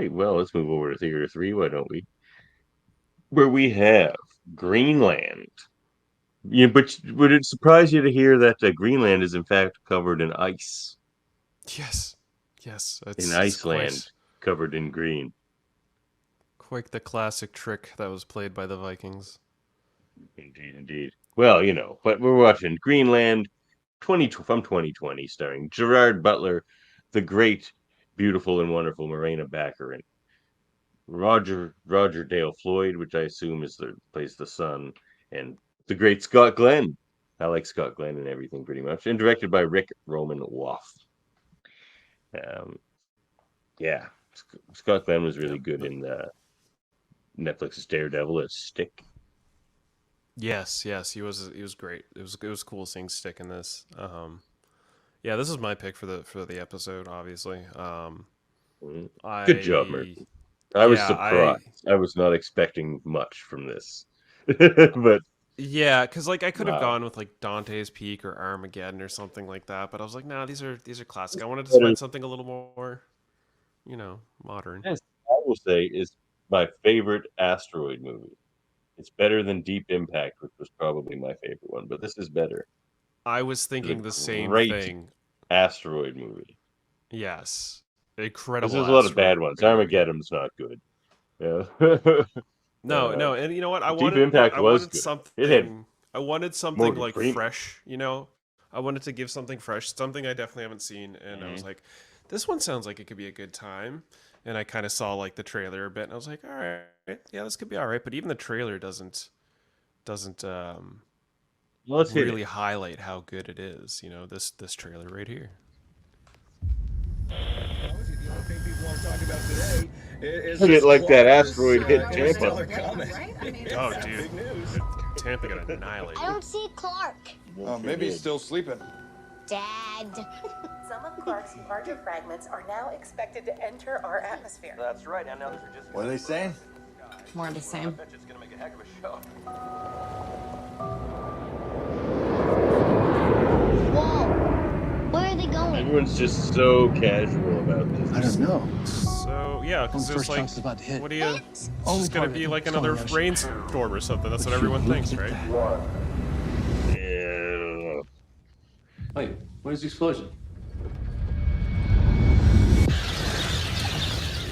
right, well, let's move over to Theater 3, why don't we? Where we have Greenland. Yeah, but would it surprise you to hear that Greenland is in fact covered in ice? Yes, yes, In it's Iceland, covered in green. quite the classic trick that was played by the Vikings. Indeed, indeed. Well, but we're watching Greenland 20 from 2020, starring Gerard Butler, the great, beautiful, and wonderful Morena Baccarin, Roger Dale Floyd, which I assume plays the son, and the great Scott Glenn. I like Scott Glenn and everything pretty much, and directed by Rick Roman Woff. Um, yeah, Scott Glenn was really Yep. good in Netflix's Daredevil as Stick. Yes, he was great. It was cool seeing Stick in this. Yeah, this is my pick for the episode. Obviously, Good job, I Murphy. I was yeah I surprised. I was not expecting much from this, but yeah, because like I could have wow. gone with like Dante's Peak or Armageddon or something like that, but I was like, nah, these are classic. I wanted to Better, find something a little more, modern. yes, I will say is my favorite asteroid movie. It's better than Deep Impact, which was probably my favorite one, but this is better. I was It's a thinking the same great thing. asteroid movie. Yes, Because incredible there's a lot of asteroid bad ones. movie. Armageddon's not good. Yeah. No, no, and you know what? I Deep wanted Impact I was wanted good. It had something. I wanted something Morgan like Freeman. fresh. I wanted to give something fresh, something I definitely haven't seen, and I was Mhm. like, this one sounds like it could be a good time. And I kind of saw like the trailer a bit, and I was like, all right, yeah, this could be all right. But even the trailer doesn't Well, let's hit it. really highlight how good it is. This trailer right here. The only thing people want to talk about today is Hit it this like that Clark, asteroid hit Tampa. interstellar comet. Oh, dude, Big news. Tampa got annihilated. I don't see Clark. Oh, maybe he's still sleeping. Dad. Some of Clark's larger fragments are now expected to enter our atmosphere. That's right, and now these are just. What are they saying? More of the I same. bet you it's gonna make a heck of a show. Whoa. Where are they going? Everyone's just so casual about this. I don't know. So yeah, because it's like, about to hit. what do you? It's Only just gonna part of be it. like It's another only ocean. rainstorm or something. That's what everyone thinks, right? Yeah. Wait, where's the explosion?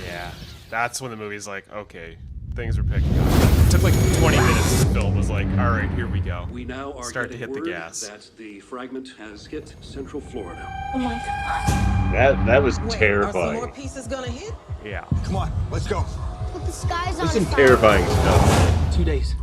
Yeah, that's when the movie's like, okay, things are picking up. It took like 20 minutes to film. Was like, all right, here we go. We now are Start to getting hit the word gas. that the fragment has hit Central Florida. Oh my god. That was Wait, are some terrifying. more pieces gonna hit? Yeah. Come on, let's go. But the sky's on There's some fire. terrifying stuff. 2 days.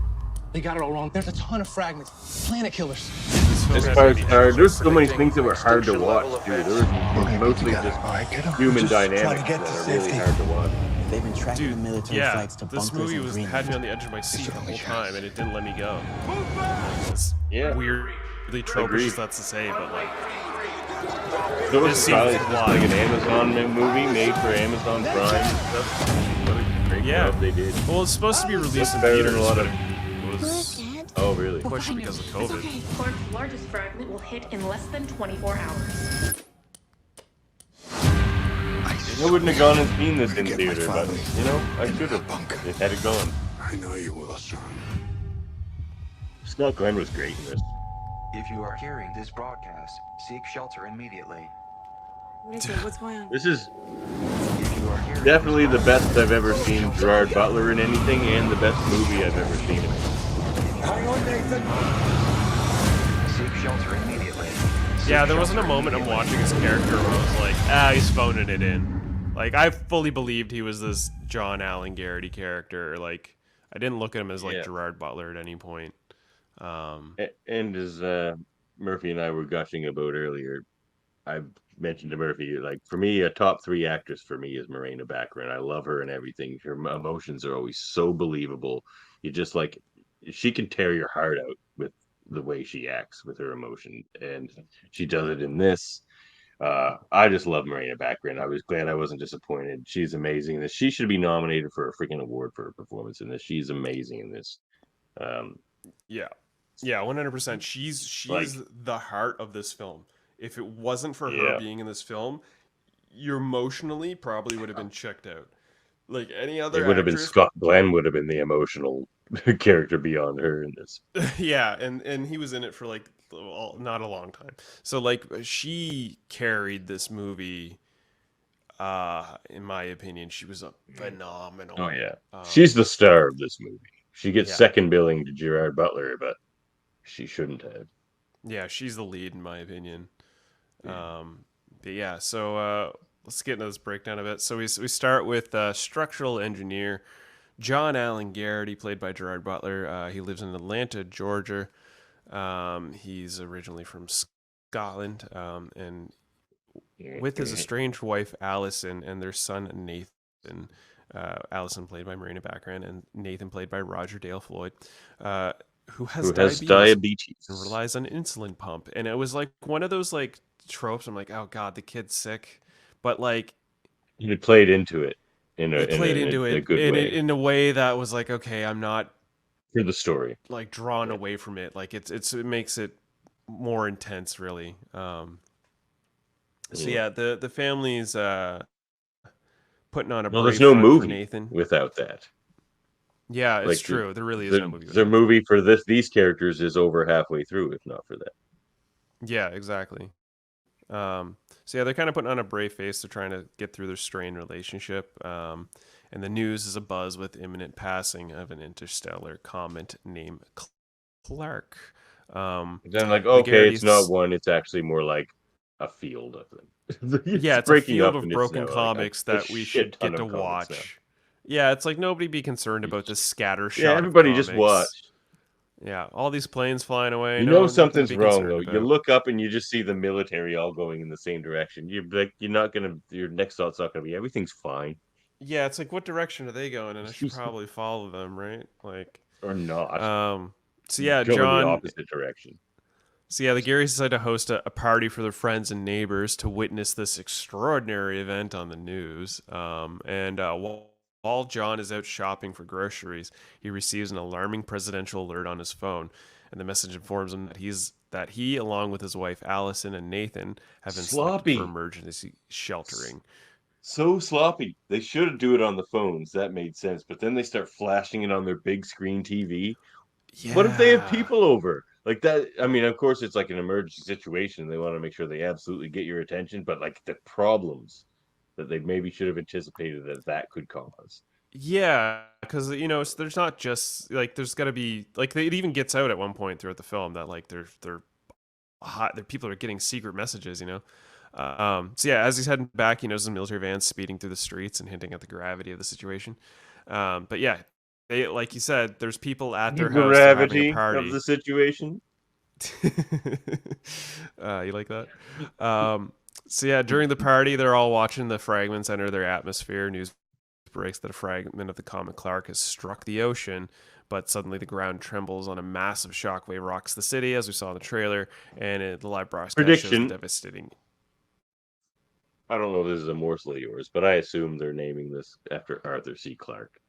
They got it all wrong. There's a ton of fragments. Planet killers. This film This had part's me hard. There's so many predicting- things that were hard to watch, dude. There was mostly just human dynamics that are really hard to watch. They've been tracking the Dude, military yeah, flights to this bunkers movie in had Greenland. me on the edge of my seat the whole time, and it didn't let me go. It's Yeah. weirdly Agreed. tropish as that's to say, but like, So This it's seems probably just flawed. like an Amazon movie made for Amazon Prime and stuff. What a great yeah. job they did. Well, it's supposed to be released in better than theaters, a lot but of- it was Dad? Oh, really? pushed because of COVID. Clark's largest fragment will hit in less than 24 hours. I wouldn't have gone and seen this in theater, but I should have. It had it going. I know you will, son. Scott Glenn was great in this. If you are hearing this broadcast, seek shelter immediately. What is it? What's going on? This is If you are hearing definitely the this best I've ever seen Gerard Butler in anything, and the best movie I've ever seen him in. Hang on, Nathan. broadcast, seek shelter immediately. Yeah, there wasn't a moment I'm watching his character where I was like, he's phoning it in. Like, I fully believed he was this John Allen Garrity character. Like, I didn't look at him as like Yeah. Gerard Butler at any point. And as Murphy and I were gushing about earlier, I mentioned to Murphy, like, for me, a top 3 actress for me is Morena Baccarin. I love her and everything. Her emotions are always so believable. You just like, she can tear your heart out with the way she acts with her emotion, and she does it in this. I just love Morena Baccarin. I was glad I wasn't disappointed. She's amazing in this. She should be nominated for a freaking award for her performance in this. She's amazing in this. Um, Yeah. Yeah, 100%. She's Like- the heart of this film. If it wasn't for Yeah. her being in this film, you emotionally probably would have been checked out. Like any other It would have been actress. Scott Glenn would have been the emotional character beyond her in this. Yeah, and he was in it for like not a long time. So like she carried this movie. In my opinion, she was a phenomenal. Oh yeah, she's the star of this movie. She gets yeah. second billing to GerardButler, but she shouldn't have. Yeah, she's the lead in my opinion. But yeah, so let's get into this breakdown a bit. So we start with structural engineer John Allen Garrity, played by GerardButler. He lives in Atlanta, Georgia. He's originally from Scotland, and with his estranged wife Allison and their son Nathan. Allison played by Marina Baccarin and Nathan played by Roger Dale Floyd. Who has diabetes and relies on an insulin pump. And it was like one of those like tropes. I'm like, oh god, the kid's sick, but like it played into it in a good way. In a way that was like, okay, I'm not for the story like drawn away from it. Like it makes it more intense, really. So yeah, the family's putting on a brave there's no front movie for Nathan without that. Yeah, it's like true. There really is no movie. The movie for these characters is over halfway through, if not for that. Yeah, exactly. So yeah, they're kind of putting on a brave face. They're trying to get through their strained relationship. And the news is abuzz with imminent passing of an interstellar comet named Clark. Then like, okay, it's not one. It's actually more like a field of them. Yeah, it's a field of broken comics that we should get to watch. Yeah, it's like nobody be concerned about this scattershot. Yeah, everybody just watch. Yeah, all these planes flying away. You know something's wrong though. You look up and you just see the military all going in the same direction. You're like, you're not gonna. Your next thought's not gonna be everything's fine. Yeah, it's like, what direction are they going? And I should probably follow them, right? Like, or not. So yeah, go John. in the opposite direction. So yeah, the Garys decided to host a party for their friends and neighbors to witness this extraordinary event on the news. While John is out shopping for groceries, he receives an alarming presidential alert on his phone, and the message informs him that he, along with his wife Allison and Nathan, have been selected for emergency sheltering. So sloppy. They should do it on the phones. That made sense. But then they start flashing it on their big screen TV. Yeah. What if they have people over? Like that, I mean, of course, it's like an emergency situation. They want to make sure they absolutely get your attention, but like the problems that they maybe should have anticipated that could cause. Yeah, because there's not just like there's got to be like it even gets out at one point throughout the film that like they're hot. People are getting secret messages. So yeah, as he's heading back, he knows the military van's speeding through the streets and hinting at the gravity of the situation. But yeah. They, like you said, there's people at their house having a party of the situation. You like that? So yeah, during the party, they're all watching the fragments enter their atmosphere. News breaks that a fragment of the comet Clark has struck the ocean, but suddenly the ground trembles on a massive shockwave rocks the city, as we saw in the trailer, and the live broadcast shows devastating. I don't know if this is a morsel of yours, but I assume they're naming this after Arthur C. Clarke.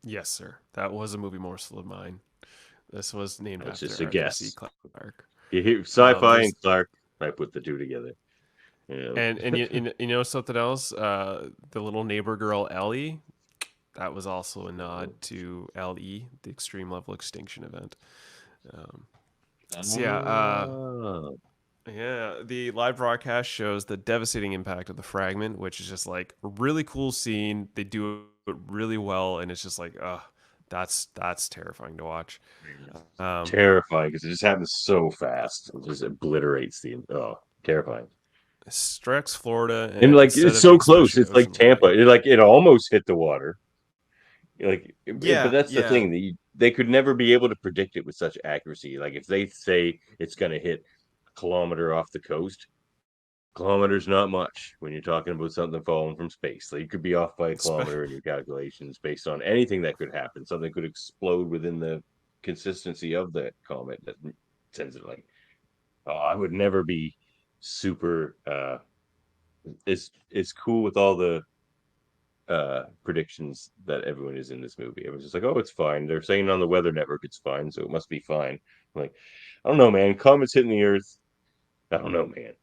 Yes, sir. That was a movie morsel of mine. This was named after just a Arthur guess. C. Clarke. You hear sci-fi and Clark, I put the two together. Yeah. And you know something else? The little neighbor girl Ellie, that was also a nod to LE, the Extreme Level Extinction event. Yeah, the live broadcast shows the devastating impact of the fragment, which is just like a really cool scene. They do it really well, and it's just like, that's terrifying to watch. Terrifying because it just happens so fast. It just obliterates terrifying. It strikes Florida, and like it's so close. It's like Tampa. It almost hit the water. Like, yeah, but that's the thing. They could never be able to predict it with such accuracy. Like if they say it's going to hit a kilometer off the coast, kilometer's not much when you're talking about something falling from space. So you could be off by a kilometer in your calculations based on anything that could happen. Something could explode within the consistency of that comet that sends it. Like, I would never be super. It's cool with all the predictions that everyone is in this movie. It was just like, oh, it's fine. They're saying on the Weather Network it's fine, so it must be fine. I'm like, I don't know, man. Comets hitting the Earth. I don't know, man.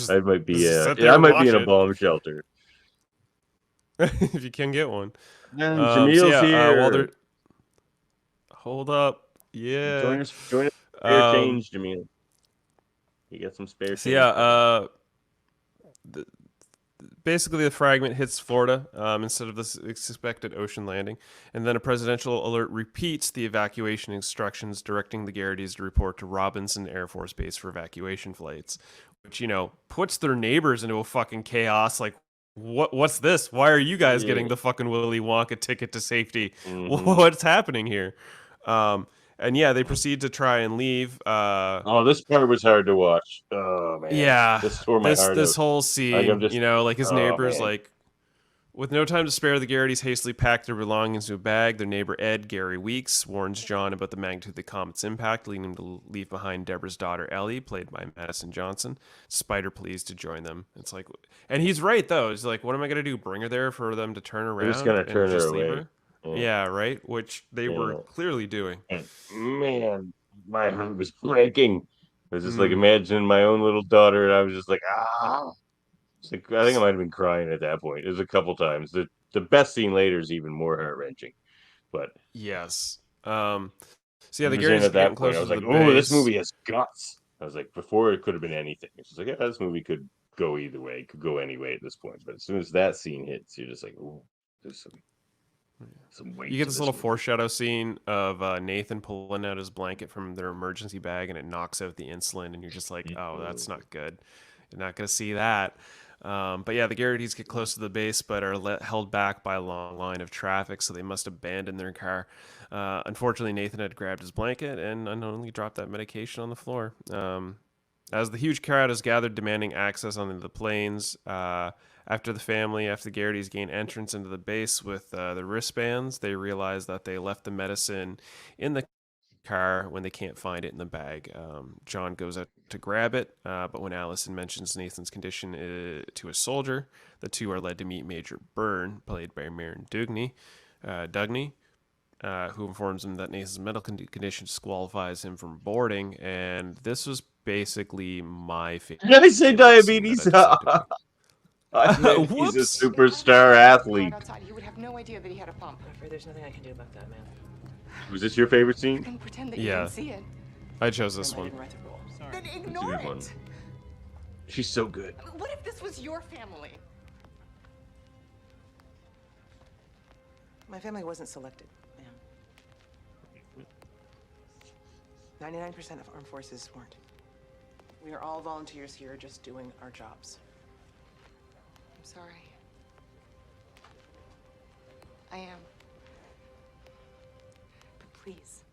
I might be in a bomb shelter. if you can get one. And So Jameel's yeah, while here. they're hold up, yeah. Join us. Spare Um, change, Jaemeel. You got some spare so change, yeah, brother. the, basically the fragment hits Florida instead of this expected ocean landing, and then a presidential alert repeats the evacuation instructions, directing the Garrities to report to Robinson Air Force Base for evacuation flights, which puts their neighbors into a fucking chaos. Like, what's this? Why are you guys Yeah. getting the fucking Willy Wonka ticket to safety? Mm-hmm. What's happening here? And yeah, they proceed to try and leave. Oh, this part was hard to watch. Oh man, Yeah, this tore my this heart this out. whole Like I'm scene, just, like his oh neighbors, man. like with no time to spare, the Garrities hastily pack their belongings into a bag. Their neighbor Ed, Gary Weeks, warns John about the magnitude of the comet's impact, leading him to leave behind Deborah's daughter Ellie, played by Madison Johnson. Spider pleased to join them. It's like, and he's right though. He's like, what am I gonna do? Bring her there for them to turn They're just around gonna and turn her just leave away. her? Yeah, Yeah, right. Which they were yeah. clearly doing. And man, my heart was breaking. I was just like Mm. imagining my own little daughter, and I was just like, ah. It's like, I think I might have been crying at that point. It was a couple times. The best scene later is even more heart wrenching. But Yes. So yeah, the 100% Garrities at are getting that point, I closer was to the like, oh, this base. movie has guts. I was like, before it could have been anything. It's just like, yeah, this movie could go either way. It could go any way at this point. But as soon as that scene hits, you're just like, oh, there's some weight You get to this this little movie. foreshadow scene of Nathan pulling out his blanket from their emergency bag, and it knocks out the insulin, and you're just like, oh, that's not good. You're not going to see that. But yeah, the Garrities get close to the base, but are held back by a long line of traffic, so they must abandon their car. Unfortunately, Nathan had grabbed his blanket and unknowingly dropped that medication on the floor. As the huge crowd is gathered demanding access onto the planes, after the Garrities gain entrance into the base with the wristbands, they realize that they left the medicine in the car when they can't find it in the bag. John goes out to grab it, but when Allison mentions Nathan's condition to a soldier, the two are led to meet Major Byrne, played by Maren Dugney, who informs him that Nathan's medical condition disqualifies him from boarding, and this was basically my Did I say favorite scene that diabetes? I decided to pick. I meant he's a Whoops. superstar athlete. Outside, he would have no idea that he had a bump. I'm afraid there's nothing I can do about that, man. Was this your favorite You scene? can pretend that you Yeah. didn't see it. I chose this I one. didn't write the rule. Sorry. Then It's a ignore good one. it. She's so good. What if this was your family? My family wasn't selected, ma'am. 99% of armed forces weren't. We are all volunteers here just doing our jobs. I'm sorry. I am. But please.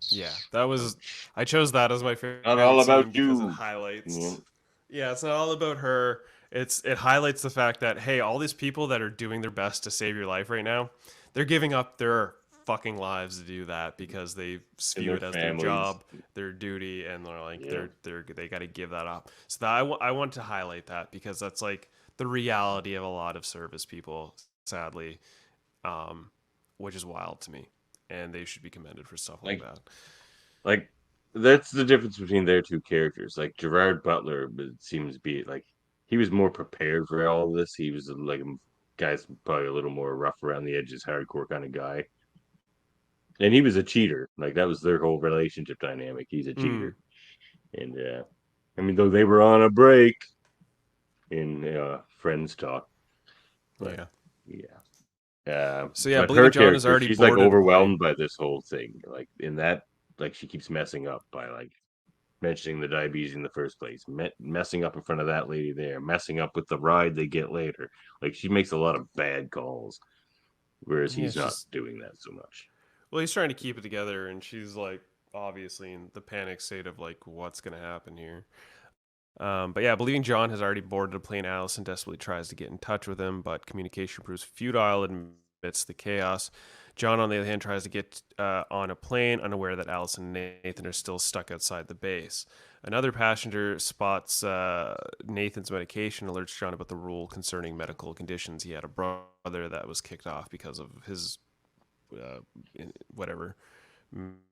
Yeah, that was. I chose that as my favorite. Not all scene about because you. it highlights. Yeah. Yeah, it's not all about her. It highlights the fact that hey, all these people that are doing their best to save your life right now, they're giving up their fucking lives to do that because they view their it as families. their job, their duty, and they're like they got to give that up. So that I want to highlight that because that's like the reality of a lot of service people, sadly, which is wild to me, and they should be commended for stuff like that. Like that's the difference between their two characters. Like GerardButler seems to be like he was more prepared for all of this. He was like a guy's probably a little more rough around the edges, hardcore kind of guy. And he was a cheater. Like that was their whole relationship dynamic. He's a cheater. And I mean, though they were on a break in Friends talk. But, yeah. So yeah, but believing her John is character, already she's like boarded the overwhelmed by this whole thing. Like in that, like she keeps messing up by like mentioning the diabetes in the first place, messing up in front of that lady there, messing up with the ride they get later. Like she makes a lot of bad calls, whereas he's not doing that so much. Well, he's trying to keep it together, and she's like obviously in the panic state of like what's gonna happen here. But yeah, believing John has already boarded a plane, Allison desperately tries to get in touch with him, but communication proves futile amidst the chaos. John, on the other hand, tries to get on a plane, unaware that Allison and Nathan are still stuck outside the base. Another passenger spots Nathan's medication, alerts John about the rule concerning medical conditions. He had a brother that was kicked off because of his whatever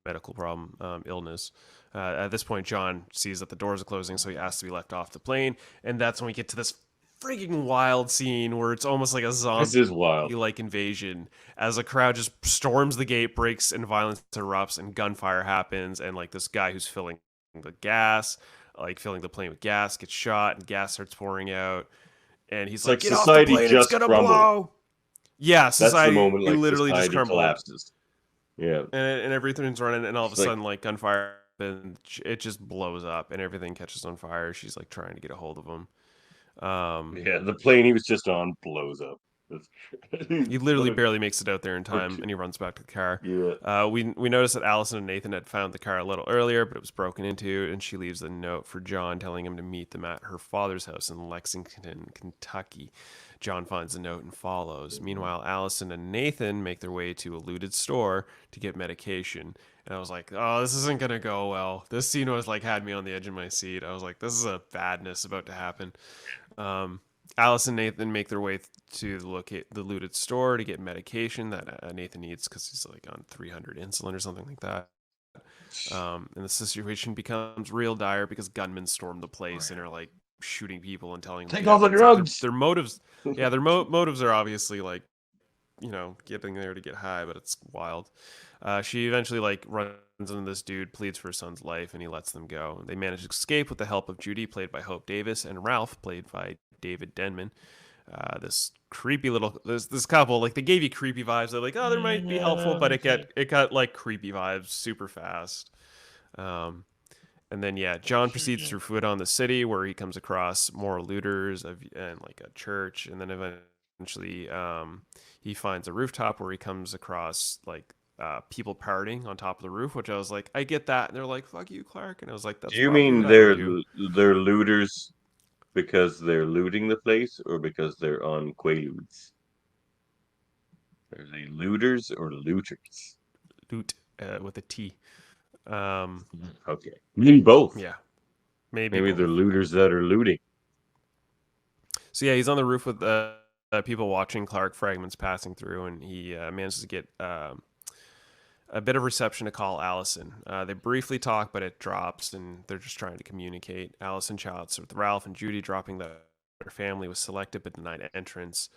medical problem, illness. At this point, John sees that the doors are closing, so he asks to be left off the plane, and that's when we get to this freaking wild scene where it's almost like a This is wild. zombie-like invasion as a crowd just storms the gate, breaks, and violence erupts, and gunfire happens, and like this guy who's filling the gas, like filling the plane with gas, gets shot, and gas starts pouring out, and he's It's like, like "Get off the plane, it's gonna blow!" Yeah, That's the society moment like literally just society crumbled, collapses. Yeah. and everything's running, and all of a It's like- sudden, like gunfire, and it just blows up, and everything catches on fire. She's like trying to get a hold of him. Yeah, the plane he was just on blows up. He literally barely makes it out there in time, and he runs back to the car. Yeah. We noticed that Allison and Nathan had found the car a little earlier, but it was broken into, and she leaves a note for John telling him to meet them at her father's house in Lexington, Kentucky. John finds the note and follows. Meanwhile, Allison and Nathan make their way to a looted store to get medication. And I was like, oh, this isn't going to go well. This scene was like had me on the edge of my seat. I was like, this is a badness about to happen. Alice and Nathan make their way to the looted store to get medication that Nathan needs because he's like on 300 insulin or something like that. And the situation becomes real dire because gunmen storm the place and are like shooting people and telling them Take all the drugs. Their motives, yeah, their motives are obviously like, getting there to get high, but it's wild. She eventually like runs into this dude, pleads for her son's life, and he lets them go. They manage to escape with the help of Judy, played by Hope Davis, and Ralph, played by David Denman. This creepy little this couple, like they gave you creepy vibes. They're like, oh, they might be helpful, but it got like creepy vibes super fast. And then John proceeds through foot on the city where he comes across more looters and like a church, and then eventually he finds a rooftop where he comes across like people partying on top of the roof, which I was like, I get that. And they're like, fuck you, Clark. And I was like, that's Do you probably mean what I would do. they're looters because they're looting the place or because they're on Quaaludes? Are they looters or looters? Loot with a T. Okay. Maybe both. Yeah. Maybe they're both. looters that are looting. So he's on the roof with people watching Clark, fragments passing through, and he manages to get a bit of reception to call Allison. They briefly talk, but it drops, and they're just trying to communicate. Allison chats with Ralph and Judy, dropping that their family was selected but denied entrance.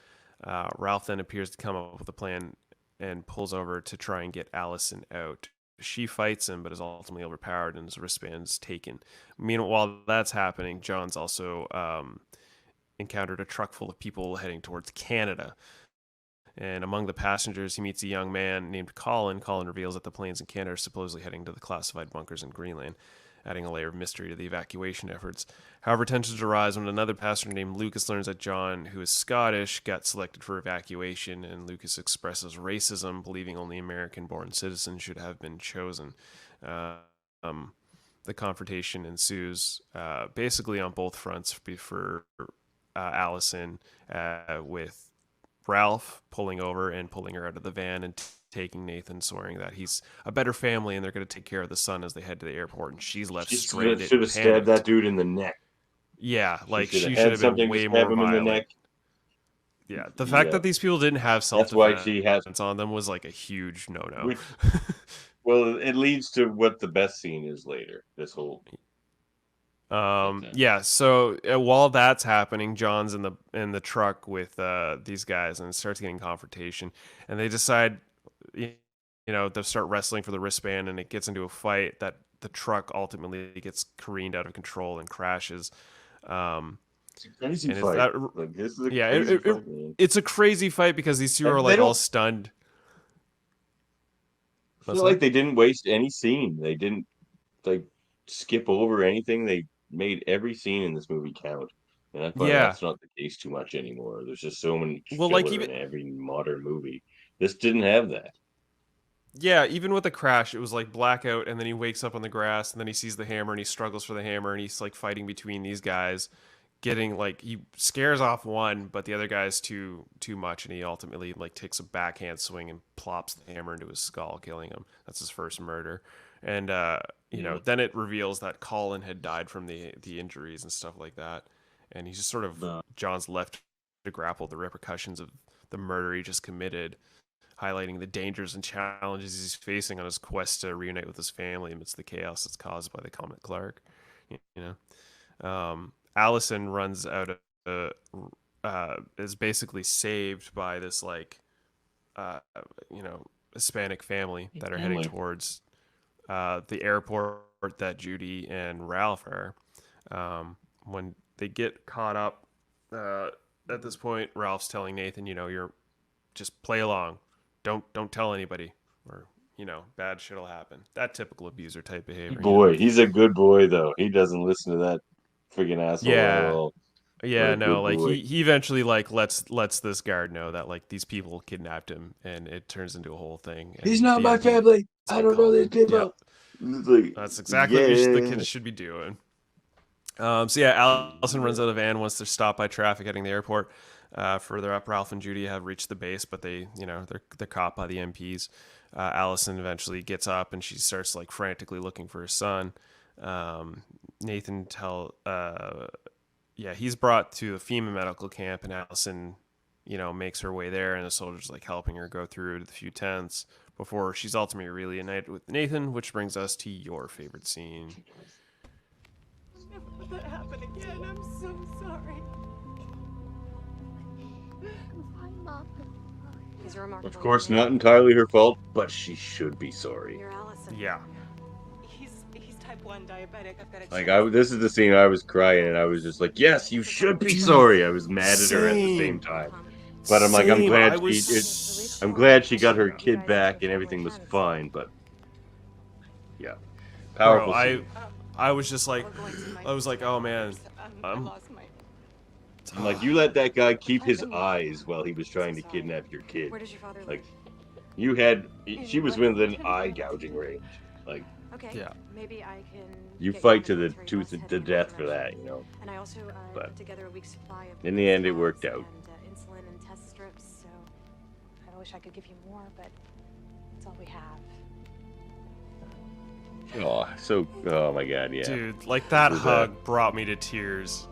Ralph then appears to come up with a plan and pulls over to try and get Allison out. She fights him, but is ultimately overpowered, and his wristband's taken. Meanwhile, while that's happening, John's also encountered a truck full of people heading towards Canada. And among the passengers, he meets a young man named Colin. Colin reveals that the planes in Canada are supposedly heading to the classified bunkers in Greenland, adding a layer of mystery to the evacuation efforts. However, tensions arise when another passenger named Lucas learns that John, who is Scottish, got selected for evacuation, and Lucas expresses racism, believing only American-born citizens should have been chosen. The confrontation ensues basically on both fronts for Allison, with Ralph pulling over and pulling her out of the van and taking Nathan, swearing that he's a better family and they're going to take care of the son as they head to the airport, and she's left stranded. Should have stabbed that dude in the neck. Yeah, like she should have been way more violent. In the neck. Yeah, the fact that these people didn't have self-defense on them was like a huge no-no. Well, it leads to what the best scene is later. This whole so while that's happening, John's in the truck with these guys, and it starts getting confrontation, and they decide to start wrestling for the wristband, and it gets into a fight that the truck ultimately gets careened out of control and crashes. It's a crazy fight. It's a crazy fight because these two are like all stunned. I feel like they didn't waste any scene. They didn't like skip over anything. They made every scene in this movie count, and I find that's not the case too much anymore. There's just so many in every modern movie. This didn't have that. Yeah, even with the crash, it was like blackout, and then he wakes up on the grass, and then he sees the hammer, and he struggles for the hammer, and he's like fighting between these guys, getting like he scares off one, but the other guy's too much, and he ultimately like takes a backhand swing and plops the hammer into his skull, killing him. That's his first murder. And then it reveals that Colin had died from the injuries and stuff like that, and he's just sort of John's left to grapple the repercussions of the murder he just committed, highlighting the dangers and challenges he's facing on his quest to reunite with his family amidst the chaos that's caused by the Comet Clark. Allison runs out is basically saved by this like Hispanic family that are heading towards the airport that Judy and Ralph are. When they get caught up, at this point, Ralph's telling Nathan, you're just play along, don't tell anybody, or bad shit'll happen. That typical abuser type behavior. Boy, he's a good boy though. He doesn't listen to that friggin' asshole at all. Yeah, What a no, good like boy. he eventually like lets this guard know that like these people kidnapped him, and it turns into a whole thing. And He's not my family. I don't know these people. Yep. Like, That's exactly what the kids should be doing. So yeah, Allison runs out of van once they're stopped by traffic heading to the airport. Further up, Ralph and Judy have reached the base, but they're caught by the MPs. Allison eventually gets up and she starts like frantically looking for her son. Nathan he's brought to the FEMA medical camp, and Allison, makes her way there, and the soldiers like helping her go through the few tents before she's ultimately reunited with Nathan, which brings us to your favorite scene. Never let that happen again. I'm so sorry. I'm fine, Mom. He's a remarkable Of course, man. not entirely her fault, but she should be sorry. You're Allison. Yeah. He's type 1 diabetic. I've got to Like this is the scene I was crying, and I was just like, "Yes, you should be sorry." I was mad at her at the same time, but I'm like, I'm glad she got her kid back and everything was fine. But yeah, powerful. Bro, I was just like, I was like, oh man, I'm like, you let that guy keep his eyes while he was trying to kidnap your kid. Where does your father Like, she was within eye gouging range. Like, okay. Yeah. Maybe I can. you get fight you to the military tooth bus to and death for information. that, And I also But put together a week's supply of. in the end, it pills worked out. And insulin and test strips. So I wish I could give you more, but that's all we have. Oh my god, yeah. dude, like that Was hug brought me to tears.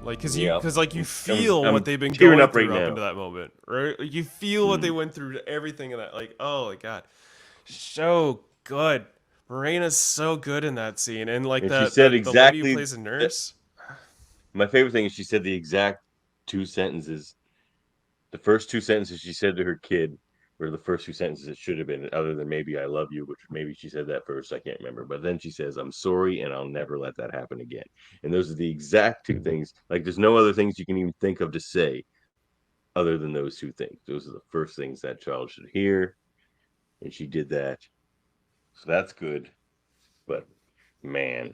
Like, cause you feel I'm what they've been tearing going up through right up now. into that moment, right? Like, you feel what they went through to everything in that. Like, oh my god, so good. Morena's so good in that scene, and like And the she said the lady exactly who plays a nurse. My favorite thing is she said the exact two sentences. The first two sentences she said to her kid were the first two sentences it should have been, other than maybe "I love you," which maybe she said that first. I can't remember. But then she says, "I'm sorry, and I'll never let that happen again." And those are the exact two things. Like, there's no other things you can even think of to say other than those two things. Those are the first things that child should hear, and she did that. So that's good. But man,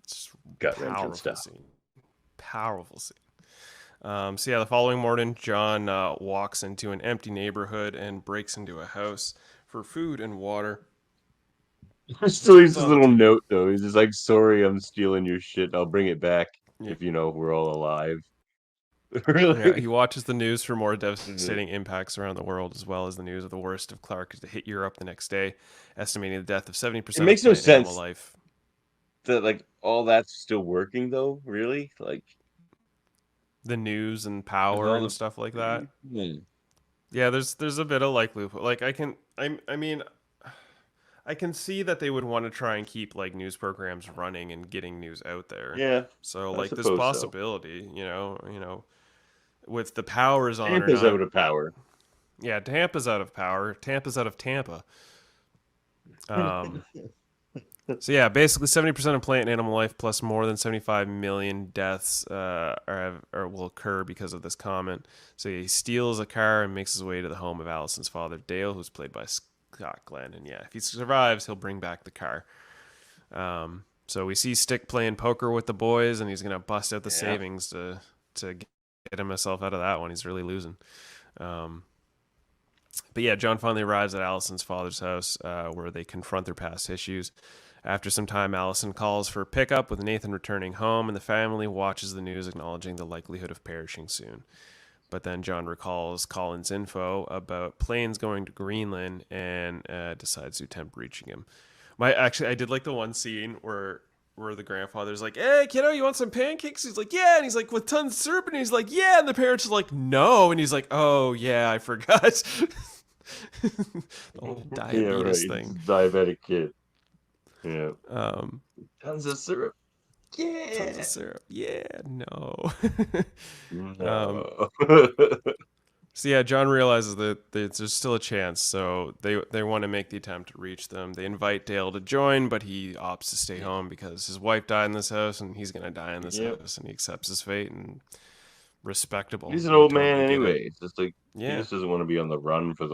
It's gut-wrenching powerful stuff. scene. Powerful scene. So yeah, the following morning, John walks into an empty neighborhood and breaks into a house for food and water. Still leaves his little note though. He's just like, "Sorry, I'm stealing your shit. I'll bring it back Yeah. if we're all alive." Really? Yeah, he watches the news for more devastating impacts around the world, as well as the news of the worst of Clark to hit Europe the next day, estimating the death of 70% It makes no of plant and animal sense life. that like all that's still working though. Really? Like The news and power all and the- stuff like that. Hmm. Yeah, there's a bit of like loophole. Like I mean, I can see that they would want to try and keep like news programs running and getting news out there. Yeah. So I like this suppose so. possibility, with the powers on or Tampa's not. out of power. Yeah, Tampa's out of power. Tampa's out of Tampa. So yeah, basically 70% of plant and animal life, plus more than 75 million deaths will occur because of this comment. So he steals a car and makes his way to the home of Allison's father, Dale, who's played by Scott Glenn. And yeah, if he survives, he'll bring back the car. So we see Stick playing poker with the boys, and he's gonna bust out the savings to get himself out of that one. He's really losing. But yeah, John finally arrives at Allison's father's house, where they confront their past issues. After some time, Allison calls for pickup, with Nathan returning home, and the family watches the news, acknowledging the likelihood of perishing soon. But then John recalls Colin's info about planes going to Greenland and decides to attempt reaching him. I did like the one scene where the grandfather's like, "Hey, kiddo, you want some pancakes?" He's like, "Yeah," and he's like, "With tons of syrup," and he's like, "Yeah," and the parents are like, "No," and he's like, "Oh yeah, I forgot." The whole diabetes thing. Diabetic kid. Yeah. Um, Tons of syrup. Tons of syrup. Yeah, no. No. So yeah, John realizes that there's still a chance, so they want to make the attempt to reach them. They invite Dale to join, but he opts to stay home because his wife died in this house, and he's gonna die in this Yep. house, and he accepts his fate. And respectable. He's an We old totally man get it. anyway. It's just like he Yeah, just doesn't want to be on the run for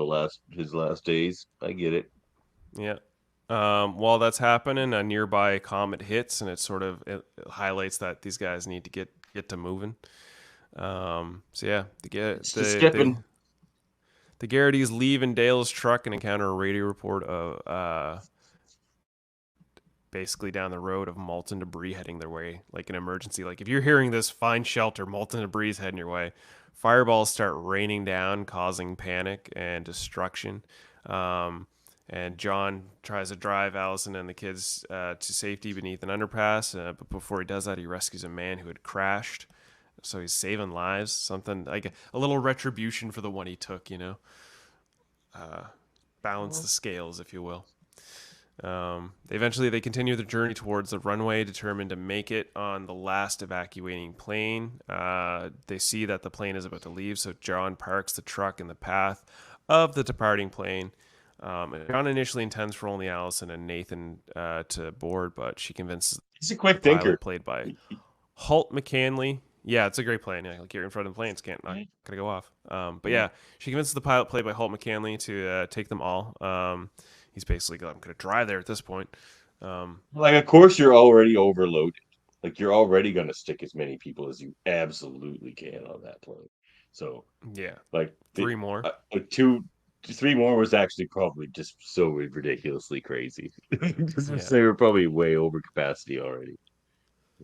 his last days. I get it. yeah. While that's happening, a nearby comet hits, and it highlights that these guys need to get to moving. So yeah, It's the skipping. the Garrity's leave in Dale's truck and encounter a radio report of basically down the road of molten debris heading their way, like an emergency. Like if you're hearing this, find shelter. Molten debris is heading your way. Fireballs start raining down, causing panic and destruction. And John tries to drive Allison and the kids to safety beneath an underpass. But before he does that, he rescues a man who had crashed. So he's saving lives. Something like a little retribution for the one he took, balance the scales, if you will. Eventually, they continue their journey towards the runway, determined to make it on the last evacuating plane. They see that the plane is about to leave, so John parks the truck in the path of the departing plane. John initially intends for only Allison and Nathan to board, but she convinces He's a quick the pilot, thinker. played by Holt McCanley. Yeah, it's a great plane. Yeah, like you're in front of the planes, not gonna go off. But yeah, she convinces the pilot, played by Holt McCanley, to take them all. He's basically, I'm gonna drive there at this point. Like, of course, you're already overloaded. Like, you're already gonna stick as many people as you absolutely can on that plane. So yeah, like three more. Three more was actually probably just so ridiculously crazy. Yeah. They were probably way over capacity already.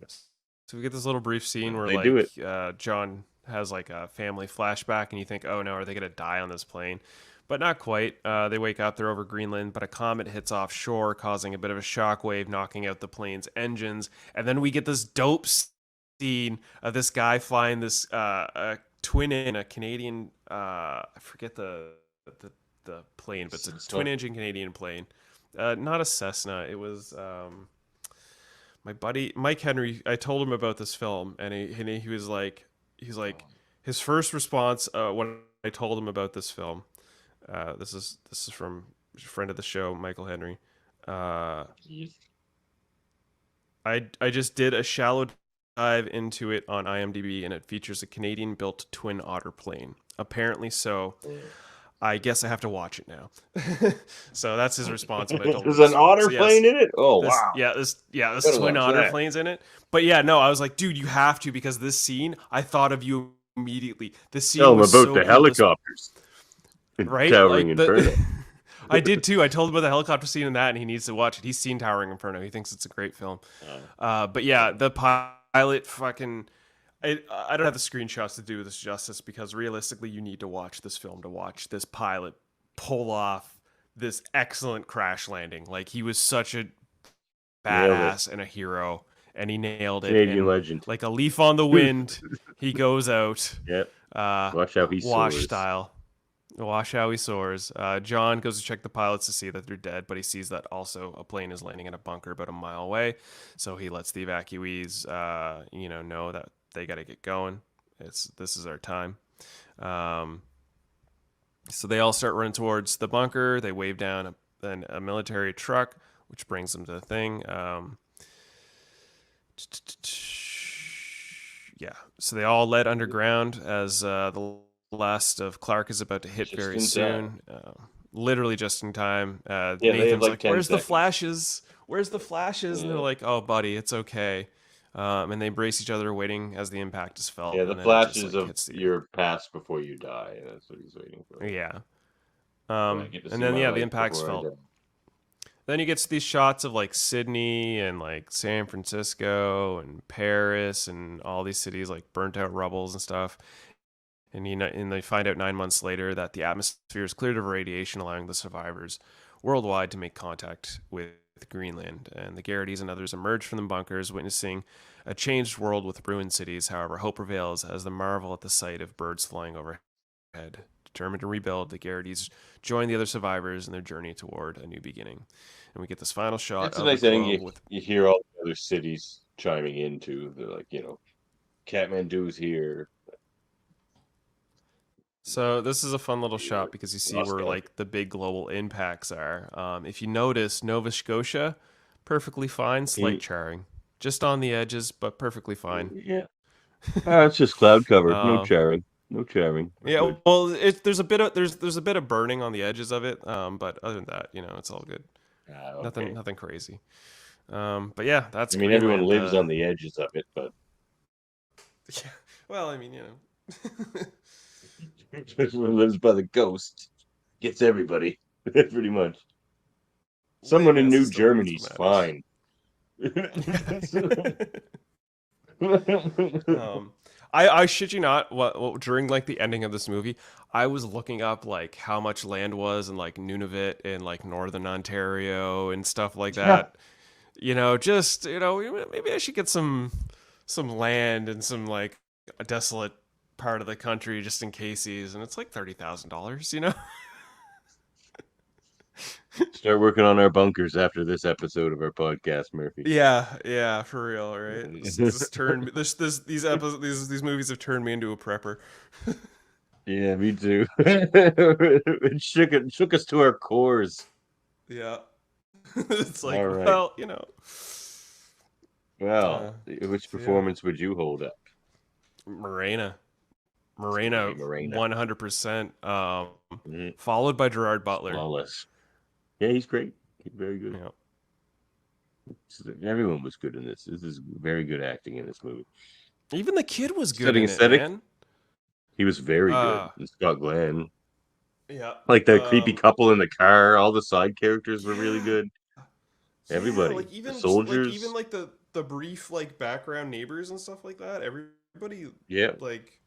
Yes. So we get this little brief scene where They do it. John has like a family flashback, and you think, oh no, are they gonna die on this plane? But not quite. They wake up, they're over Greenland, but a comet hits offshore, causing a bit of a shockwave, knocking out the plane's engines. And then we get this dope scene of this guy flying this a twin in a Canadian, I forget the plane, but it's a twin engine Canadian plane. Not a Cessna. It was my buddy Mike Henry. I told him about this film, and he was like, his first response when I told him about this film. This is from a friend of the show, Michael Henry. I just did a shallow dive into it on IMDb, and it features a Canadian-built twin otter plane. Apparently so. I guess I have to watch it now. So that's his response. When I told him There's an otter plane in it? Oh, wow. This twin otter plane's in it. But yeah, no, I was like, dude, you have to, because this scene, I thought of you immediately. This scene was about so the cool. helicopters. Right? Towering Like Inferno. I did too. I told him about the helicopter scene in that, and he needs to watch it. He's seen Towering Inferno. He thinks it's a great film. But yeah, the pilot fucking... I don't have the screenshots to do this justice, because realistically you need to watch this film to watch this pilot pull off this excellent crash landing. Like, he was such a badass and a hero, and he nailed it. Canadian legend. Like a leaf on the wind, he goes out. Yep. Watch how he wash soars. style. Watch how he soars. John goes to check the pilots to see that they're dead, but he sees that also a plane is landing in a bunker about a mile away. So he lets the evacuees, know that they got to get going. This is our time. So they all start running towards the bunker. They wave down a military truck, which brings them to the thing. Yeah. So they all led underground as the last of Clark is about to hit Just very in soon. Literally just in time. they Nathan's have like like, 10 "Where's the seconds." flashes? Where's the flashes?" And they're like, "Oh, buddy, it's okay." And they embrace each other, waiting as the impact is felt. Yeah, the and then it just, flashes like, of hits the your past before you die. That's what he's waiting for. Yeah. I get to see And then my the life impact's before I felt. die. Then you get to these shots of like Sydney and like San Francisco and Paris and all these cities like burnt out rubbles and stuff. And they find out 9 months later that the atmosphere is cleared of radiation, allowing the survivors worldwide to make contact with Greenland. And the Garrities and others emerge from the bunkers, witnessing a changed world with ruined cities. However, hope prevails as they marvel at the sight of birds flying overhead. Determined to rebuild, the Garrities join the other survivors in their journey toward a new beginning. And we get this final shot It's a of nice the thing. globe You hear all the other cities chiming into the Kathmandu's here. So this is a fun little shot because you see Lost where count. like the big global impacts are. If you notice, Nova Scotia, perfectly fine, slight charring, just on the edges, but perfectly fine. Yeah, it's just cloud cover, no Uh, charring, no charring. We're yeah, good. well, there's a bit of there's a bit of burning on the edges of it, but other than that, it's all good. Okay. Nothing crazy. But yeah, that's I mean, everyone Greenland. lives on the edges of it, but Yeah, well, I mean, everyone lives by the coast. Gets everybody, pretty much. Someone in New Germany's fine. I shit you not. What during like the ending of this movie, I was looking up like how much land was in like Nunavut in like northern Ontario and stuff like that. Maybe I should get some land in some like a desolate part of the country just in cases, and it's like $30,000. Start working on our bunkers after this episode of our podcast, Murphy. Yeah, for real, right? These movies have turned me into a prepper. Yeah, me too. It shook us to our cores. Yeah. It's like, All right. well, Well, which performance would you hold up? Morena, Morena. 100%. Followed by GerardButler. Flawless. Yeah, he's great. He's very good. Yeah. Everyone was good in this. This is very good acting in this movie. Even the kid was good Setting in aesthetic, it, man. He was very good. And Scott Glenn. Yeah. Like the creepy couple in the car. All the side characters were really good. Everybody. Like even the soldiers. even like the brief like background neighbors and stuff like that. Everybody. Yeah. Like.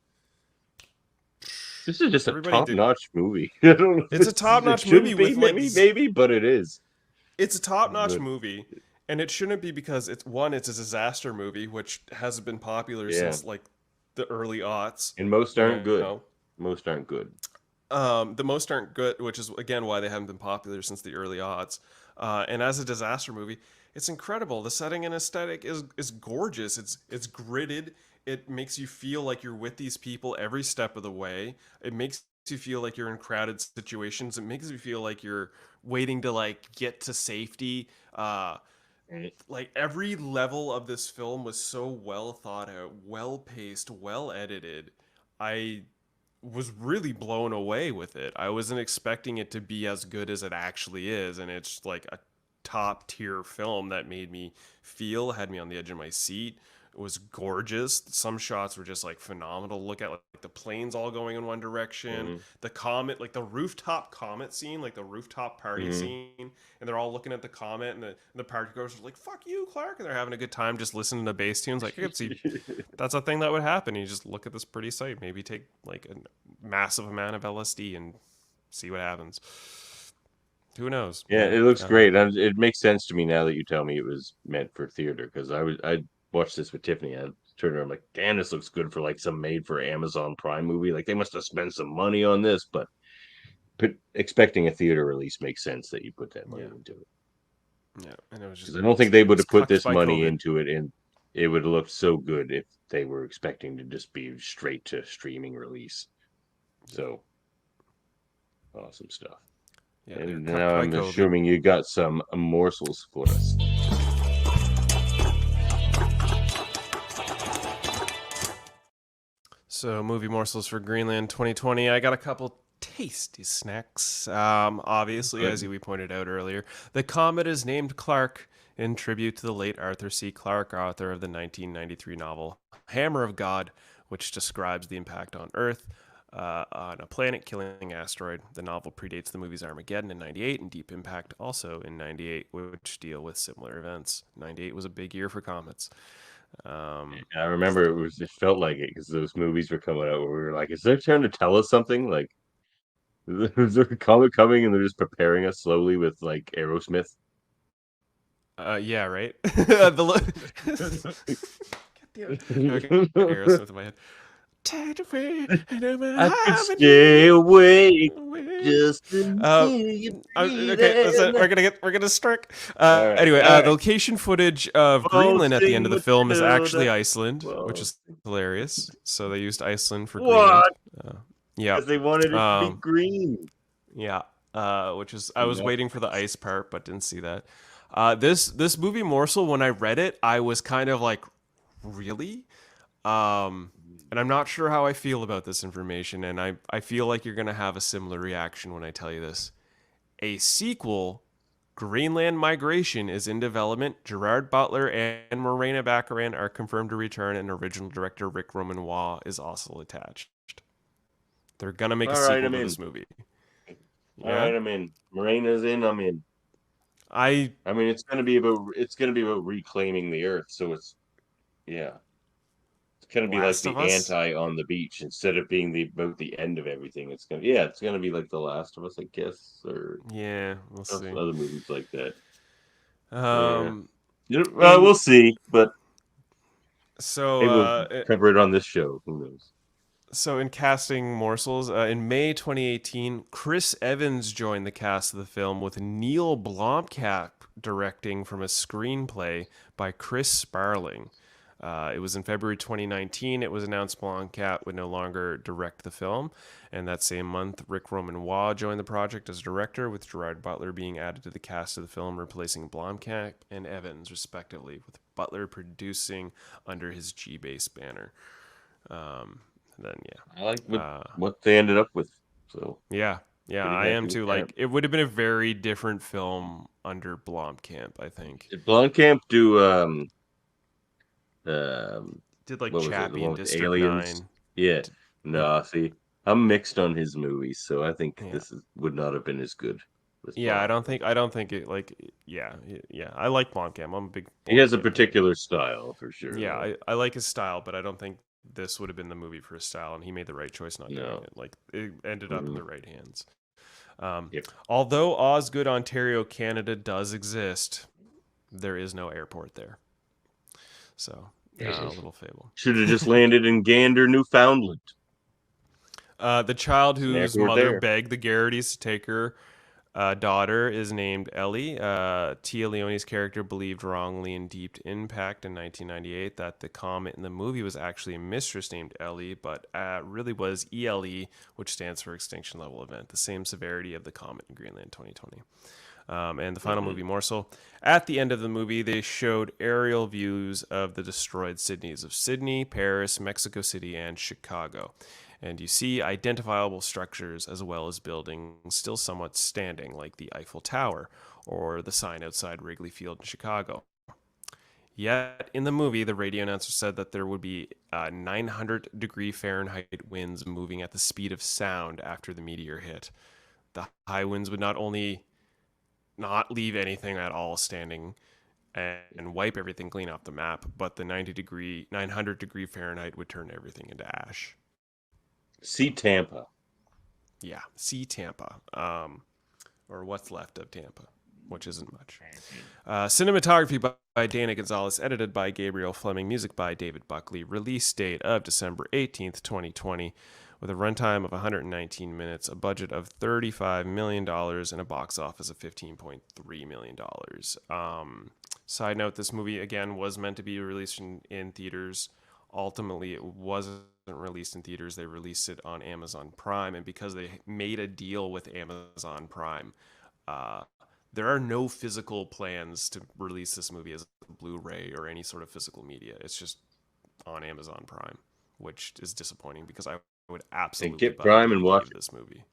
This is just a top-notch movie. I don't know. It's a top-notch movie with maybe, but it is. It's a top-notch movie, and it shouldn't be because it's a disaster movie, which hasn't been popular since like the early aughts. And most aren't good. Most aren't good. The most aren't good, which is again why they haven't been popular since the early aughts. And as a disaster movie, it's incredible. The setting and aesthetic is gorgeous. It's gridded. It makes you feel like you're with these people every step of the way. It makes you feel like you're in crowded situations. It makes you feel like you're waiting to like get to safety. Like every level of this film was so well thought out, well paced, well edited. I was really blown away with it. I wasn't expecting it to be as good as it actually is, and it's like a top tier film that made me had me on the edge of my seat. It was gorgeous. Some shots were just like phenomenal. Look at like the planes all going in one direction. The comet, like the rooftop comet scene, like the rooftop party scene, and they're all looking at the comet, and the party goers are like, "Fuck you, Clark," and they're having a good time just listening to bass tunes. Like I could see that's a thing that would happen. You just look at this pretty sight, maybe take like a massive amount of LSD and see what happens. Who knows? Yeah, it looks great. It makes sense to me now that you tell me it was meant for theater, because I watched this with Tiffany. I turned around, I'm like, damn, this looks good for like some made for Amazon Prime movie. Like they must have spent some money on this, but expecting a theater release makes sense that you put that money into it. Yeah, and it was just. I don't think they would have put this money into it, and it would have looked so good if they were expecting to just be straight to streaming release. So awesome stuff. Yeah, and now I'm assuming you got some morsels for us. So, movie morsels for Greenland 2020. I got a couple tasty snacks. Obviously, as we pointed out earlier, the comet is named Clark in tribute to the late Arthur C. Clarke, author of the 1993 novel Hammer of God, which describes the impact on Earth on a planet-killing asteroid. The novel predates the movies Armageddon in 98 and Deep Impact also in 98, which deal with similar events. 98 was a big year for comets. I remember it felt like it because those movies were coming out where we were like, is they trying to tell us something? Like, is there a comet coming and they're just preparing us slowly with like Aerosmith? Yeah, right. Aerosmith in my head. tied away, and I'm I could having stay awake away. just to hear you Okay, that's it. breathing. We're gonna strike. All right, Anyway, all the right. location footage of Greenland at the end of the film is actually Iceland, which Whoa. is hilarious. So they used Iceland for Greenland. What? Yeah. Because they wanted it to be green. Yeah. Which is I was No. waiting for the ice part, but didn't see that. This movie morsel, when I read it, I was kind of like, really? And I'm not sure how I feel about this information, and I feel like you're gonna have a similar reaction when I tell you this. A sequel, Greenland Migration, is in development. GerardButler and Morena Baccarin are confirmed to return, and original director Rick Romanois is also attached. They're gonna make a All right, sequel I'm to in. this movie. All right, I'm in. Morena's in. I'm in. I mean, it's gonna be about reclaiming the earth. So it's gonna be like Last of the Us. anti on the beach instead of being about the end of everything. It's gonna be like The Last of Us, I guess, or Yeah, we'll see. other movies like that. Um, Well, we'll see, but so maybe we'll cover it on this show. Who knows? So in casting morsels, in May 2018, Chris Evans joined the cast of the film with Neil Blomkamp directing from a screenplay by Chris Sparling. It was in February 2019. It was announced Blomkamp would no longer direct the film. And that same month, Rick Romanois joined the project as director, with GerardButler being added to the cast of the film, replacing Blomkamp and Evans, respectively, with Butler producing under his G-Base banner. Then I like what they ended up with. So yeah, I am too. Like, it would have been a very different film under Blomkamp, I think. Did Blomkamp do did like what was it, the Chappie one and with District Aliens? 9? Yeah. No, see, I'm mixed on his movies, so I think this would not have been as good. Yeah, I don't think it like yeah. I like Blomkamp. I'm a big. He has a Blomkamp particular style for sure. Yeah, I like his style, but I don't think this would have been the movie for his style, and he made the right choice not doing it. Like, it ended up in the right hands. Although Osgood, Ontario, Canada does exist, there is no airport there. So, a little fable. Should have just landed in Gander, Newfoundland. The child whose mother there. begged the Garrities to take her daughter is named Ellie. Tia Leone's character believed wrongly in Deep Impact in 1998 that the comet in the movie was actually a mistress named Ellie, but really was ELE, which stands for Extinction Level Event, the same severity of the comet in Greenland 2020. And the final movie morsel. At the end of the movie, they showed aerial views of the destroyed Sydneys of Sydney, Paris, Mexico City, and Chicago. And you see identifiable structures as well as buildings still somewhat standing, like the Eiffel Tower or the sign outside Wrigley Field in Chicago. Yet in the movie, the radio announcer said that there would be 900-degree Fahrenheit winds moving at the speed of sound after the meteor hit. The high winds would not only not leave anything at all standing and wipe everything clean off the map, but the 900-degree Fahrenheit would turn everything into ash. See Tampa. Yeah, see Tampa. Or what's left of Tampa, which isn't much. Cinematography by Dana Gonzalez, edited by Gabriel Fleming, music by David Buckley. Release date of December 18th, 2020, with a runtime of 119 minutes, a budget of $35 million, and a box office of $15.3 million. Side note, this movie, again, was meant to be released in theaters. Ultimately, it wasn't released in theaters. They released it on Amazon Prime, and because they made a deal with Amazon Prime, there are no physical plans to release this movie as a Blu-ray or any sort of physical media. It's just on Amazon Prime, which is disappointing because I would absolutely get Prime and watch this movie.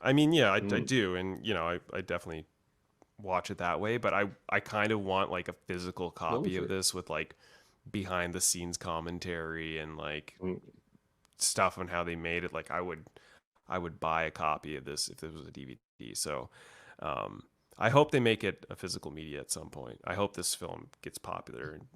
I mean, yeah, I do, and I definitely watch it that way, but I kind of want like a physical copy of this with like behind the scenes commentary and like stuff on how they made it. Like I would buy a copy of this if it was a DVD. So I hope they make it a physical media at some point. I hope this film gets popular and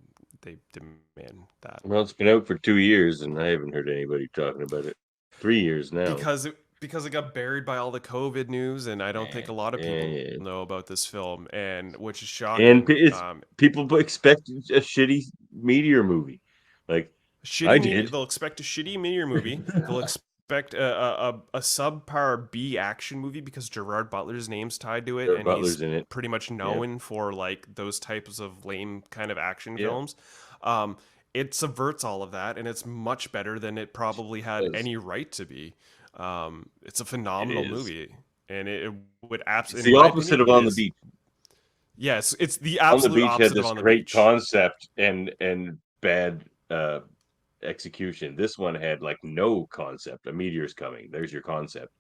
they demand that. Well, it's been out for 2 years and I haven't heard anybody talking about it. 3 years now. Because it got buried by all the COVID news, and I don't think a lot of people know about this film, and which is shocking. And people expect a shitty meteor movie, like I Shitty did. they'll expect a shitty meteor movie. They'll expect a subpar B action movie because Gerard Butler's name's tied to it, Gerard and he's Butler's in it. pretty much Yeah. known for like those types of lame kind of action Yeah. films. It subverts all of that, and it's much better than it probably had Does. any right to be. It's a It phenomenal is. movie, and it would It's absolutely. the opposite of On the Beach. Yes, it's the On the absolute Beach had opposite of this On the great Beach. concept and bad execution. This one had like no concept. A meteor's coming. There's your concept.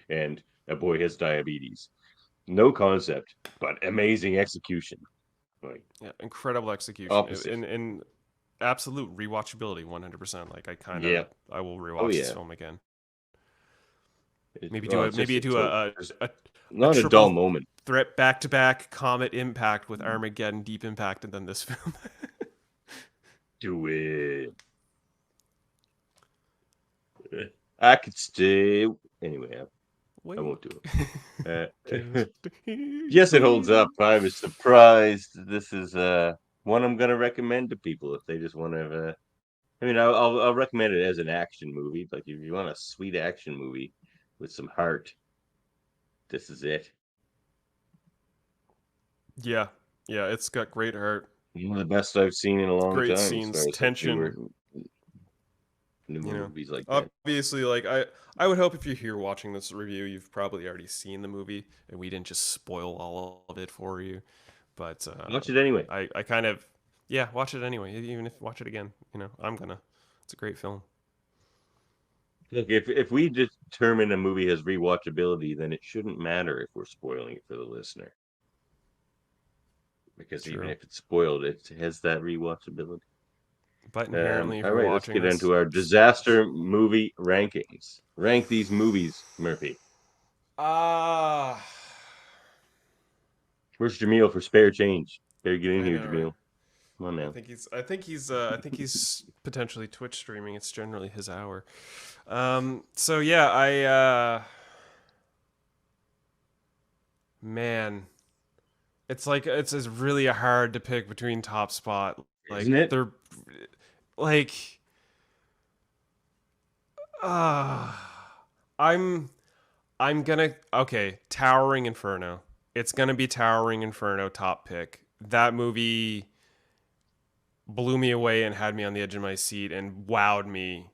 And a boy has diabetes. No concept, but amazing execution. Like Yeah, incredible execution opposite. and absolute rewatchability, 100%. Like Yeah. I will Oh rewatch this yeah. film again. It- Maybe well, it's just do there's a not a triple dull moment. threat back to back Comet Impact with Armageddon Deep Impact, and then this film. Do it. I could stay. Anyway, I won't do it. Yes, it holds up. I was surprised. This is one I'm gonna recommend to people if they just want to. I mean, I'll recommend it as an action movie. Like if you want a sweet action movie with some heart, this is it. Yeah, it's got great heart, One of the best I've seen in a long great time. scenes, as far as tension. new You know, movies like that. obviously, like I would hope if you're here watching this review, you've probably already seen the movie, and we didn't just spoil all of it for you. But Watch it anyway. I kind of watch it anyway. Even if watch it again, I'm gonna. It's a great film. Look, if we determine a movie has rewatchability, then it shouldn't matter if we're spoiling it for the listener. Because even if it's spoiled, it has that rewatchability. But inherently, if all you're right, let's watching get into our disaster movie rankings. Rank these movies, Murphy. Where's Jaemeel for spare change? Better get in here, Jaemeel. Right? Come on now. I think he's potentially Twitch streaming. It's generally his hour. So yeah, man, it's really hard to pick between top spot. Like, isn't it? They're like, I'm gonna Towering Inferno. It's gonna be Towering Inferno top pick. That movie blew me away and had me on the edge of my seat and wowed me.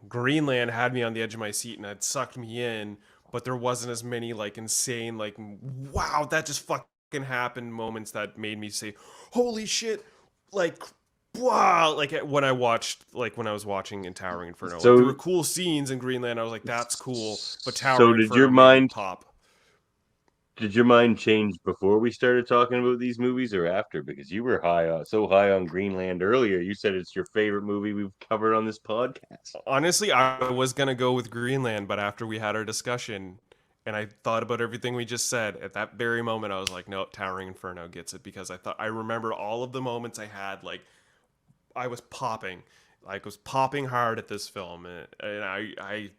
Greenland had me on the edge of my seat and had sucked me in, but there wasn't as many like insane like wow, that just fucking happened moments that made me say holy shit, like wow, like when I was watching in Towering Inferno. So, like, there were cool scenes in Greenland. I was like, that's cool, but Towering so did Inferno your made me mind pop. Did your mind change before we started talking about these movies or after? Because you were so high on Greenland earlier. You said it's your favorite movie we've covered on this podcast. Honestly, I was gonna go with Greenland, but after we had our discussion and I thought about everything we just said, at that very moment I was like, no, Towering Inferno gets it, because I remember all of the moments I had, like I was popping hard at this film, and it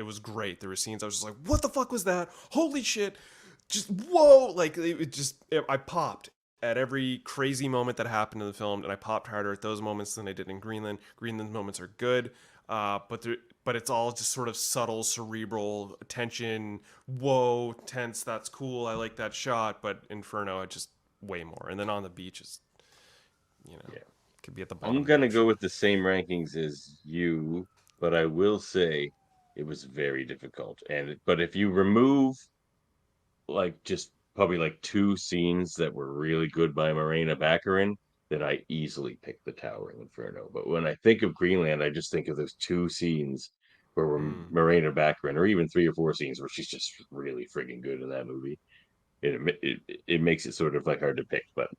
was great. There were scenes I was just like, what the fuck was that? Holy shit. Just whoa, like I popped at every crazy moment that happened in the film, and I popped harder at those moments than I did in Greenland. Greenland's moments are good, but it's all just sort of subtle, cerebral tension. Whoa, tense. That's cool. I like that shot. But Inferno, I just way more. And then On the Beach is, could be at the bottom. I'm gonna go with the same rankings as you, but I will say it was very difficult. But if you remove like just probably like two scenes that were really good by Morena Baccarin, then I easily picked the Towering Inferno. But when I think of Greenland, I just think of those two scenes where Morena Baccarin, or even 3 or 4 scenes where she's just really friggin' good in that movie. It makes it sort of like hard to pick, but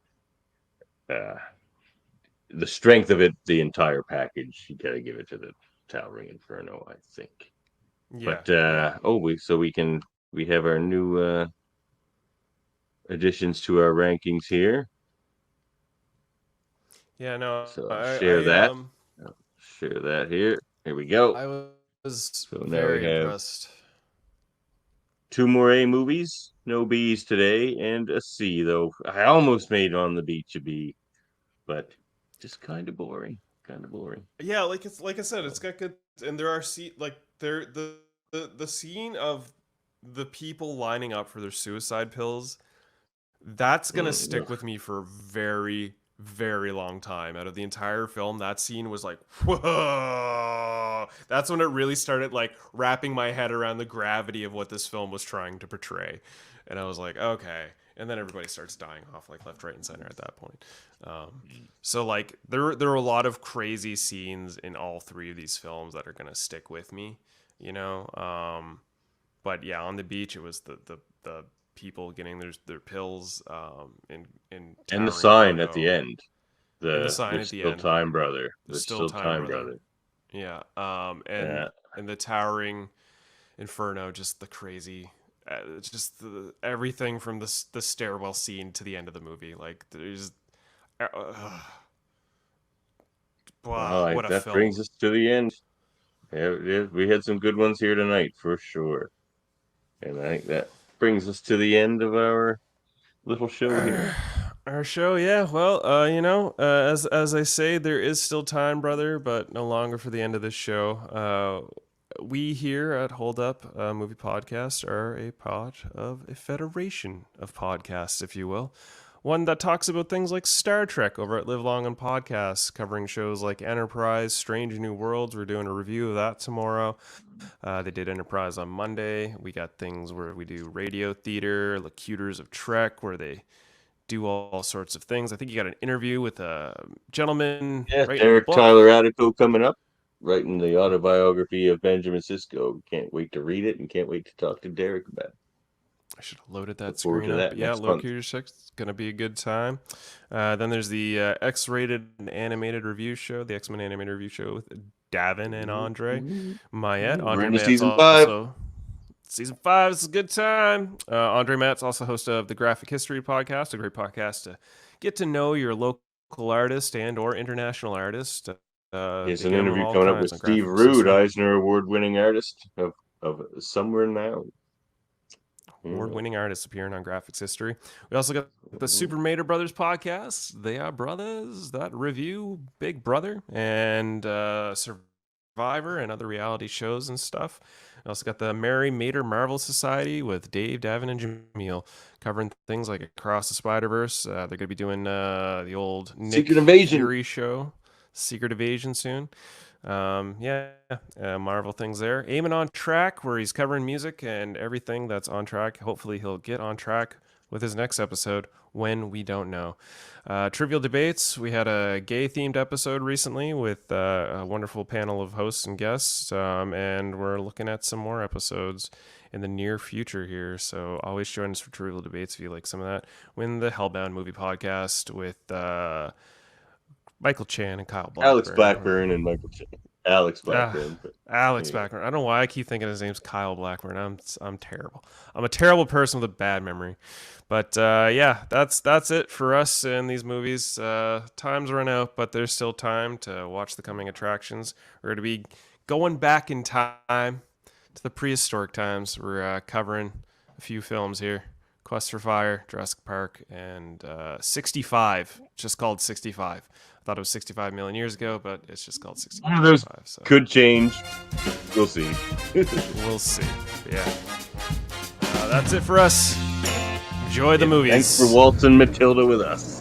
the strength of it, the entire package, you gotta give it to the Towering Inferno, I think. Yeah. But we have our new additions to our rankings here. Yeah, no. So I'll share that. I'll share that here. Here we go. I was so very now we have impressed. 2 more A movies, no B's today, and a C, though I almost made On the Beach a B, but just kind of boring. kind of boring. Yeah, like I said, it's got good, and there are the scene of the people lining up for their suicide pills. That's gonna stick with me for a very, very long time. Out of the entire film, that scene was like, whoa! That's when it really started like wrapping my head around the gravity of what this film was trying to portray, and I was like, okay. And then everybody starts dying off like left, right, and center at that point. So like there are a lot of crazy scenes in all three of these films that are gonna stick with me, you know. But yeah, on the beach, it was the people getting their pills in and the sign at the end. The sign at the still end. time, brother. There's still time, brother. Yeah. And the towering Inferno, just the crazy, just everything from the stairwell scene to the end of the movie. Like there's, wow, what a that film. brings us to the end. Yeah, we had some good ones here tonight for sure, and I think that brings us to the end of our little show here. Our show, yeah. Well, you know, as I say, there is still time, brother, but no longer for the end of this show. We here at Hold Up Movie Podcast are a part of a federation of podcasts, if you will. One that talks about things like Star Trek over at Live Long on Podcasts, covering shows like Enterprise, Strange New Worlds. We're doing a review of that tomorrow. They did Enterprise on Monday. We got things where we do radio theater, Locutors of Trek, where they do all sorts of things. I think you got an interview with a gentleman. Yeah, Derek Tyler Attico coming up, writing the autobiography of Benjamin Sisko. Can't wait to read it and can't wait to talk to Derek about it. I should have loaded that screen up. Yeah, Locutors 6 is going to be a good time. Then there's the X-rated animated review show, the X-Men animated review show with Davan and Andre Mayette. Andre Mayette's season 5. Season 5 is a good time. Andre Mayette's also host of the Graphic History Podcast, a great podcast to get to know your local artist and or international artist. Here's an interview coming up with Steve Rude, Eisner Award-winning artist of Somewhere Now. Award-winning artists appearing on Graphics History. We also got the Super Mater Brothers podcast. They are brothers that review Big Brother and Survivor and other reality shows and stuff. We also got the Mary Mater Marvel Society with Dave, Davan, and Jaemeel covering things like Across the Spider-Verse. They're going to be doing the old Nick Secret Invasion Fury show, Secret Invasion soon. Marvel things there. Eamon on Track, where he's covering music and everything that's on track. Hopefully he'll get on track with his next episode, when we don't know. Trivial Debates, we had a gay themed episode recently with a wonderful panel of hosts and guests, and we're looking at some more episodes in the near future here, so always join us for Trivial Debates if you like some of that. Win the Hellbound Movie Podcast with Michael Chan and Kyle Blackburn. Alex Blackburn and Michael Chan. Alex Blackburn. Blackburn. I don't know why I keep thinking his name's Kyle Blackburn. I'm terrible. I'm a terrible person with a bad memory. But that's it for us in these movies. Time's run out, but there's still time to watch the coming attractions. We're going to be going back in time to the prehistoric times. We're covering a few films here. Quest for Fire, Jurassic Park, and 65. Just called 65. I thought it was 65 million years ago, but it's just called 65. One of those could change. We'll see. We'll see. Yeah. That's it for us. Enjoy the movies. Thanks for waltzing Matilda with us.